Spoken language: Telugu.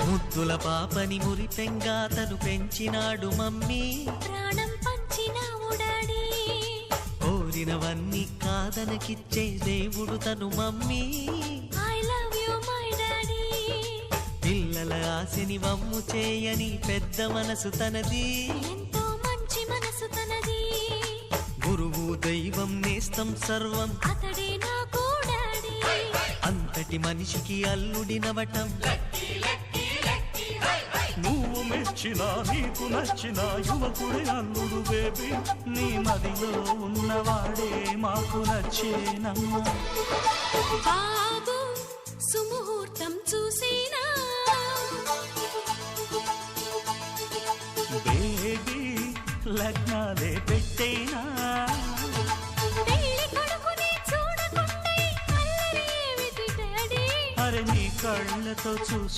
ముద్దుల పాపని మురిపెంగా తను పెంచినాడు మమ్మీ, ప్రాణం పంచినావు డాడీ. కోరినవన్నీ కాదనకిచ్చే దేవుడు తను mummy, I love you my daddy. పిల్లల ఆశని వమ్ము చేయని పెద్ద మనసు తనది, ఎంతో మంచి మనసు తనది. గురువు దైవం నేస్తం సర్వం అతడే నాకు డాడీ. అంతటి మనిషికి అల్లుడినవటం, నువ్వు మెచ్చిన నీకు నచ్చిన యువకుడే అల్లుడు బేబీ, నీ మదిలో ఉన్నవాడే మాకు నచ్చేనమ్మా. బాబు సుముహూర్తం చూసినా, బేబీ లగ్నాలే పెట్టేనా, పెళ్లి కొడుకుని చూడకుండా అల్లరి ఏమిటి డాడీ. అరే నీ కళ్ళతో చూసి